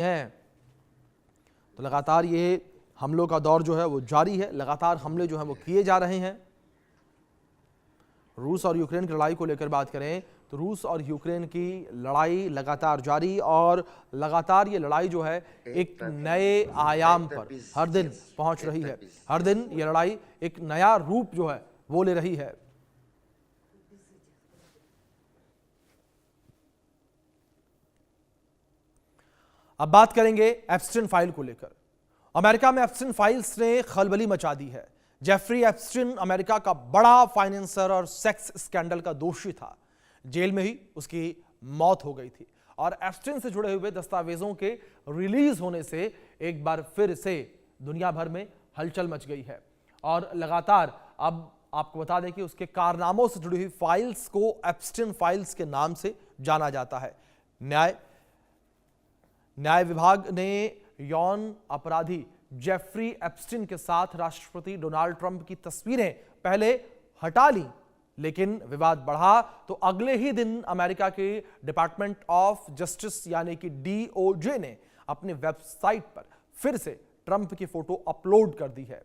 हैं। तो लगातार ये हमलों का दौर जो है वो जारी है, लगातार हमले जो है वो किए जा रहे हैं। रूस और यूक्रेन की लड़ाई को लेकर बात करें तो रूस और यूक्रेन की लड़ाई लगातार जारी, और लगातार ये लड़ाई जो है एक नए आयाम पर हर दिन पहुंच रही है। हर दिन ये लड़ाई एक नया रूप जो है वो ले रही है। अब बात करेंगे एप्स्टीन फाइल को लेकर। अमेरिका में एप्स्टीन फाइल्स ने खलबली मचा दी है। जेफरी एप्स्टीन अमेरिका का बड़ा फाइनेंसर और सेक्स स्कैंडल का दोषी था। जेल में ही उसकी मौत हो गई थी, और एप्स्टीन से जुड़े हुए दस्तावेजों के रिलीज होने से एक बार फिर से दुनिया भर में हलचल मच गई है। और लगातार अब आपको बता दें कि उसके कारनामों से जुड़ी हुई फाइल्स को एप्स्टीन फाइल्स के नाम से जाना जाता है। न्याय विभाग ने यौन अपराधी जेफरी एप्स्टीन के साथ राष्ट्रपति डोनाल्ड ट्रंप की तस्वीरें पहले हटा ली, लेकिन विवाद बढ़ा तो अगले ही दिन अमेरिका के डिपार्टमेंट ऑफ जस्टिस यानी कि डीओजे ने अपनी वेबसाइट पर फिर से ट्रंप की फोटो अपलोड कर दी है।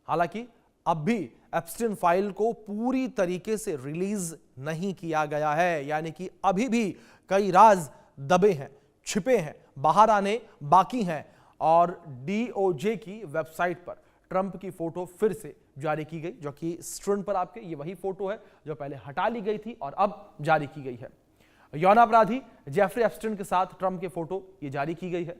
हालांकि अब भी एप्स्टीन फाइल को पूरी तरीके से रिलीज नहीं किया गया है, यानी कि अभी भी कई राज दबे हैं, छिपे हैं, बाहर आने बाकी हैं। और डीओजे की वेबसाइट पर ट्रंप की फोटो फिर से जारी की गई, जो कि स्क्रीन पर आपके ये वही फोटो है जो पहले हटा ली गई थी और अब जारी की गई है। यौन अपराधी जेफरी एप्स्टीन के साथ ट्रंप की फोटो ये जारी की गई है।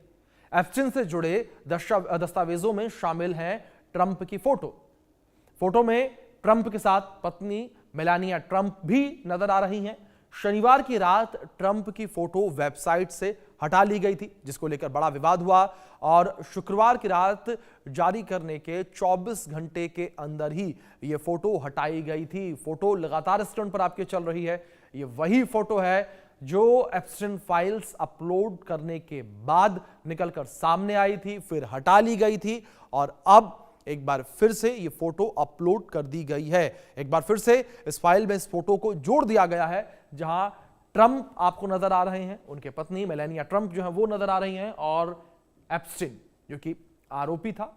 एप्स्टीन से जुड़े दस्तावेजों में शामिल हैं ट्रंप की फोटो में ट्रंप के साथ पत्नी मेलानिया ट्रंप भी नजर आ रही हैं। शनिवार की रात ट्रंप की फोटो वेबसाइट से हटा ली गई थी, जिसको लेकर बड़ा विवाद हुआ, और शुक्रवार की रात जारी करने के 24 घंटे के अंदर ही ये फोटो हटाई गई थी। फोटो लगातार स्क्रीन पर आपके चल रही है। ये वही फोटो है जो एप्स्टीन फाइल्स अपलोड करने के बाद निकलकर सामने आई थी, फिर हटा ली गई थी, और अब एक बार फिर से ये फोटो अपलोड कर दी गई है। एक बार फिर से इस फाइल में इस फोटो को जोड़ दिया गया है, जहां ट्रंप आपको नजर आ रहे हैं, उनके पत्नी मेलानिया ट्रंप जो है वो नजर आ रही हैं, और एप्स्टीन जो कि आरोपी था,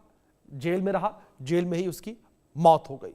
जेल में रहा, जेल में ही उसकी मौत हो गई।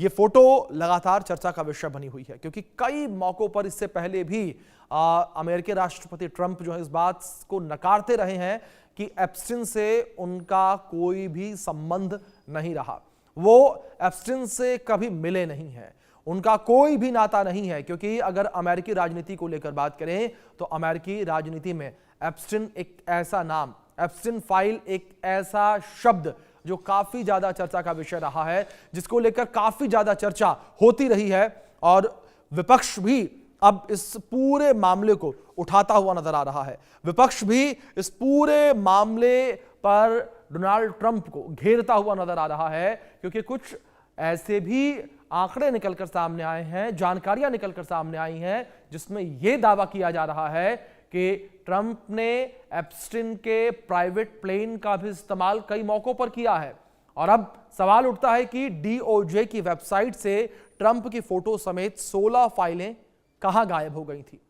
ये फोटो लगातार चर्चा का विषय बनी हुई है, क्योंकि कई मौकों पर इससे पहले भी अमेरिकी राष्ट्रपति ट्रंप जो है इस बात को नकारते रहे हैं कि एप्स्टीन से उनका कोई भी संबंध नहीं रहा, वो एप्स्टीन से कभी मिले नहीं हैं, उनका कोई भी नाता नहीं है। क्योंकि अगर अमेरिकी राजनीति को लेकर बात करें तो अमेरिकी राजनीति में एप्स्टीन एक ऐसा नाम, एप्स्टीन फाइल एक ऐसा शब्द जो काफी ज्यादा चर्चा का विषय रहा है, जिसको लेकर काफी ज्यादा चर्चा होती रही है, और विपक्ष भी अब इस पूरे मामले को उठाता हुआ नजर आ रहा है। विपक्ष भी इस पूरे मामले पर डोनाल्ड ट्रंप को घेरता हुआ नजर आ रहा है, क्योंकि कुछ ऐसे भी आंकड़े निकलकर सामने आए हैं, जानकारियां निकलकर सामने आई हैं, जिसमें यह दावा किया जा रहा है कि ट्रंप ने एप्स्टीन के प्राइवेट प्लेन का भी इस्तेमाल कई मौकों पर किया है। और अब सवाल उठता है कि डीओजे की वेबसाइट से ट्रंप की फोटो समेत 16 फाइलें कहां गायब हो गई थी।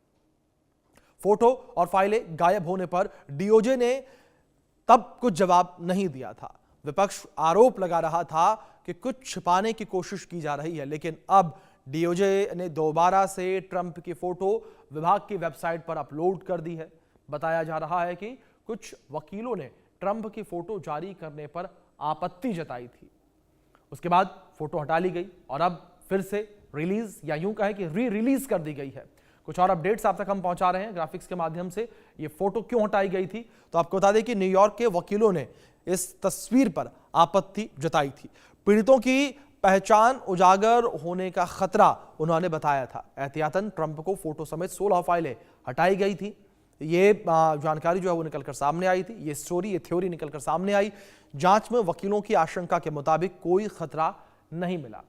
फोटो और फाइलें गायब होने पर डीओजे ने तब कुछ जवाब नहीं दिया था। विपक्ष आरोप लगा रहा था कि कुछ छिपाने की कोशिश की जा रही है, लेकिन अब डीओजे ने दोबारा से ट्रंप की फोटो विभाग की वेबसाइट पर अपलोड कर दी है। बताया जा रहा है कि कुछ वकीलों ने ट्रंप की फोटो जारी करने पर आपत्ति जताई थी, उसके बाद फोटो हटा ली गई और अब फिर से रिलीज या यूं कहें कि री रिलीज कर दी गई है। कुछ और अपडेट्स आप तक हम पहुंचा रहे हैं ग्राफिक्स के माध्यम से। ये फोटो क्यों हटाई गई थी, तो आपको बता दें कि न्यूयॉर्क के वकीलों ने इस तस्वीर पर आपत्ति जताई थी। पीड़ितों की पहचान उजागर होने का खतरा उन्होंने बताया था। एहतियातन ट्रंप को फोटो समेत 16 फाइलें हटाई गई थी। ये जानकारी जो है वो निकलकर सामने आई थी, ये स्टोरी, ये थ्योरी निकलकर सामने आई। जांच में वकीलों की आशंका के मुताबिक कोई खतरा नहीं मिला।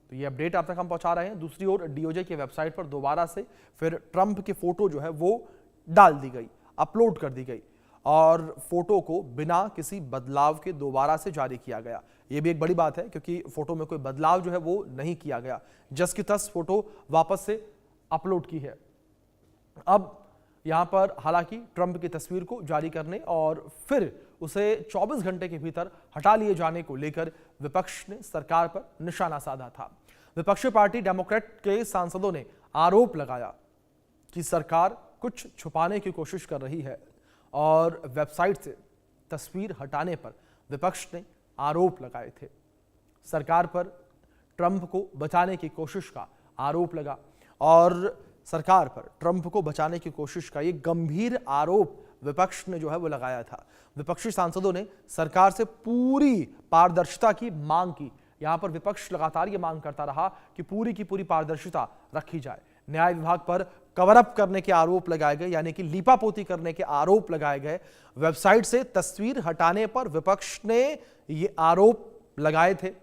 तो ये अपडेट आप तक हम पहुंचा रहे हैं। दूसरी ओर डीओजे की वेबसाइट पर दोबारा से फिर ट्रंप की फोटो जो है वो डाल दी गई, अपलोड कर दी गई, और फोटो को बिना किसी बदलाव के दोबारा से जारी किया गया। ये भी एक बड़ी बात है, क्योंकि फोटो में कोई बदलाव जो है वो नहीं किया गया, जस की तस फोटो वापस से अपलोड की है। अब यहां पर हालांकि ट्रंप की तस्वीर को जारी करने और फिर उसे 24 घंटे के भीतर हटा लिए जाने को लेकर विपक्ष ने सरकार पर निशाना साधा था। विपक्षी पार्टी डेमोक्रेट के सांसदों ने आरोप लगाया कि सरकार कुछ छुपाने की कोशिश कर रही है और वेबसाइट से तस्वीर हटाने पर विपक्ष ने आरोप लगाए थे। सरकार पर ट्रंप को बचाने की कोशिश का आरोप लगा और सरकार पर ट्रंप को बचाने की कोशिश का ये गंभीर आरोप विपक्ष ने जो है वो लगाया था। विपक्षी सांसदों ने सरकार से पूरी पारदर्शिता की मांग की। यहां पर विपक्ष लगातार ये मांग करता रहा कि पूरी की पूरी पारदर्शिता रखी जाए। न्याय विभाग पर कवर अप करने के आरोप लगाए गए, यानी कि लीपापोती करने के आरोप लगाए गए। वेबसाइट से तस्वीर हटाने पर विपक्ष ने ये आरोप लगाए थे।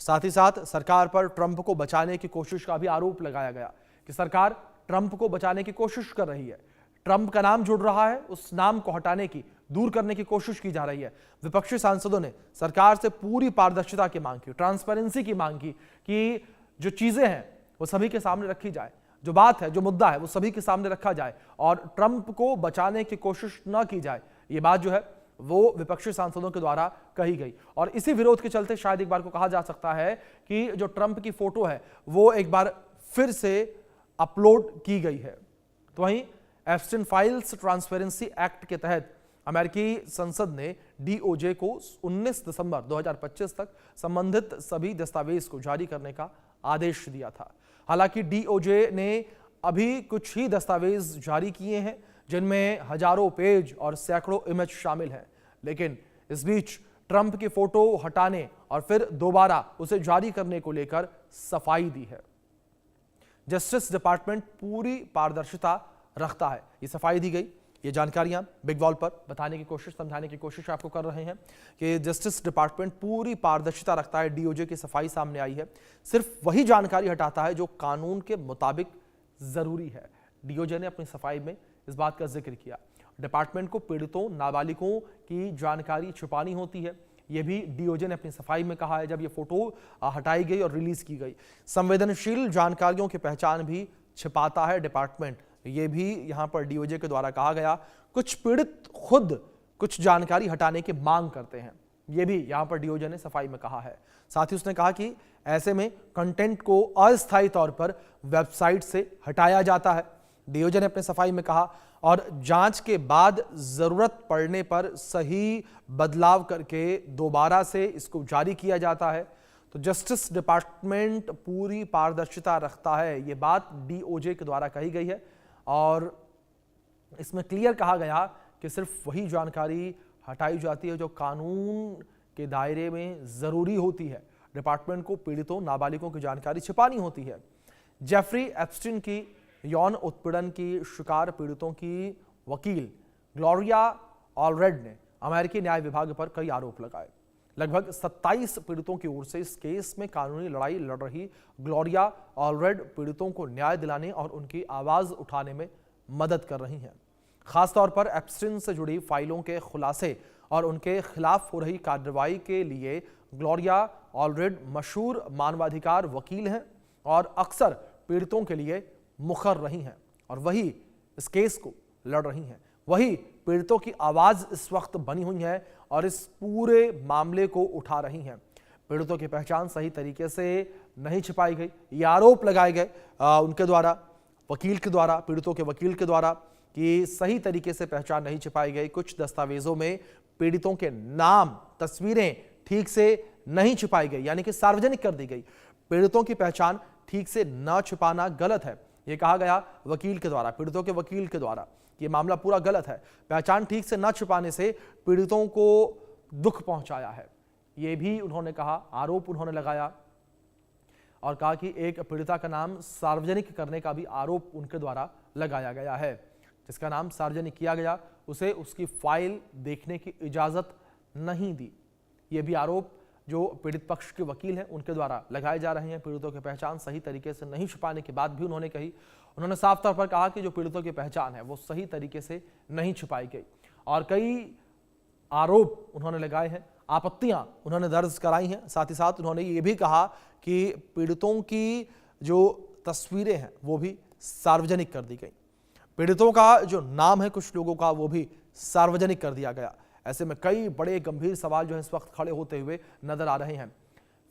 साथ ही साथ सरकार पर ट्रंप को बचाने की कोशिश का भी आरोप लगाया गया कि सरकार ट्रंप को बचाने की कोशिश कर रही है। ट्रंप का नाम जुड़ रहा है, उस नाम को हटाने की, दूर करने की कोशिश की जा रही है। विपक्षी सांसदों ने सरकार से पूरी पारदर्शिता की मांग की, ट्रांसपेरेंसी की मांग की कि जो चीजें हैं वो सभी के सामने रखी जाए, जो बात है, जो मुद्दा है वो सभी के सामने रखा जाए और ट्रंप को बचाने की कोशिश न की जाए। ये बात जो है वो विपक्षी सांसदों के द्वारा कही गई और इसी विरोध के चलते शायद एक बार को कहा जा सकता है कि जो ट्रंप की फोटो है वो एक बार फिर से अपलोड की गई है। तो वहीं एप्स्टीन फाइल्स ट्रांसपेरेंसी एक्ट के तहत अमेरिकी संसद ने डीओजे को 19 दिसंबर 2025 तक संबंधित सभी दस्तावेज को जारी करने का आदेश दिया था। हालांकि डीओजे ने अभी कुछ ही दस्तावेज जारी किए हैं जिनमें हजारों पेज और सैकड़ों इमेज शामिल हैं, लेकिन इस बीच ट्रंप की फोटो हटाने और फिर दोबारा उसे जारी करने को लेकर सफाई दी है। जस्टिस डिपार्टमेंट पूरी पारदर्शिता रखता है, ये सफाई दी गई। ये जानकारियां बिग वॉल पर बताने की कोशिश, समझाने की कोशिश आपको कर रहे हैं कि जस्टिस डिपार्टमेंट पूरी पारदर्शिता रखता है। डीओजे की सफाई सामने आई है, सिर्फ वही जानकारी हटाता है जो कानून के मुताबिक जरूरी है। डीओजे ने अपनी सफाई में इस बात का जिक्र किया। डिपार्टमेंट को पीड़ितों, नाबालिगों की जानकारी छुपानी होती है, यह भी डीओजे ने अपनी सफाई में कहा है जब ये फोटो हटाई गई और रिलीज की गई। संवेदनशील जानकारियों की पहचान भी छिपाता है डिपार्टमेंट, ये भी यहां पर डीओजे के द्वारा कहा गया। कुछ पीड़ित खुद कुछ जानकारी हटाने की मांग करते हैं, ये भी यहां पर डीओजे ने सफाई में कहा है। साथ ही उसने कहा कि ऐसे में कंटेंट को अस्थायी तौर पर वेबसाइट से हटाया जाता है, डीओजे ने अपने सफाई में कहा, और जांच के बाद जरूरत पड़ने पर सही बदलाव करके दोबारा से इसको जारी किया जाता है। तो जस्टिस डिपार्टमेंट पूरी पारदर्शिता रखता है, ये बात डीओजे के द्वारा कही गई है और इसमें क्लियर कहा गया कि सिर्फ वही जानकारी हटाई जाती है जो कानून के दायरे में जरूरी होती है। डिपार्टमेंट को पीड़ितों, नाबालिगों की जानकारी छिपानी होती है। जेफरी एप्स्टीन की यौन उत्पीड़न की शिकार पीड़ितों की वकील ग्लोरिया ऑलरेड ने अमेरिकी न्याय विभाग पर कई आरोप लगाए। लगभग 27 पीड़ितों की ओर से इस केस में कानूनी लड़ाई लड़ रही ग्लोरिया ऑलरेड पीड़ितों को न्याय दिलाने और उनकी आवाज उठाने में मदद कर रही हैं। खासतौर पर एप्स्टीन से जुड़ी फाइलों के खुलासे और उनके खिलाफ हो रही कार्रवाई के लिए ग्लोरिया ऑलरेड मशहूर मानवाधिकार वकील हैं और अक्सर पीड़ितों के लिए मुखर रही हैं और वही इस केस को लड़ रही हैं, वही पीड़ितों की आवाज इस वक्त बनी हुई है और इस पूरे मामले को उठा रही हैं। पीड़ितों की पहचान सही तरीके से नहीं छिपाई गई, ये आरोप लगाए गए उनके द्वारा, वकील के द्वारा, पीड़ितों के वकील के द्वारा कि सही तरीके से पहचान नहीं छिपाई गई। कुछ दस्तावेजों में पीड़ितों के नाम, तस्वीरें ठीक से नहीं छिपाई गई, यानी कि सार्वजनिक कर दी गई। पीड़ितों की पहचान ठीक से न छिपाना गलत है, यह कहा गया वकील के द्वारा, पीड़ितों के वकील के द्वारा। ये मामला पूरा गलत है, पहचान ठीक से न छिपाने से पीड़ितों को दुख पहुंचाया है, ये भी उन्होंने कहा, आरोप उन्होंने लगाया और कहा कि एक पीड़िता का नाम सार्वजनिक करने का भी आरोप उनके द्वारा लगाया गया है। जिसका नाम सार्वजनिक किया गया उसे उसकी फाइल देखने की इजाजत नहीं दी, ये भी आरोप जो पीड़ित पक्ष के वकील हैं उनके द्वारा लगाए जा रहे हैं। पीड़ितों की पहचान सही तरीके से नहीं छिपाने की बात भी उन्होंने कही। उन्होंने साफ तौर पर कहा कि जो पीड़ितों की पहचान है वो सही तरीके से नहीं छिपाई गई और कई आरोप उन्होंने लगाए हैं, आपत्तियां उन्होंने दर्ज कराई हैं। साथ ही साथ उन्होंने ये भी कहा कि पीड़ितों की जो तस्वीरें हैं वो भी सार्वजनिक कर दी गई। पीड़ितों का जो नाम है कुछ लोगों का वो भी सार्वजनिक कर दिया गया। ऐसे में कई बड़े गंभीर सवाल जो है इस वक्त खड़े होते हुए नजर आ रहे हैं।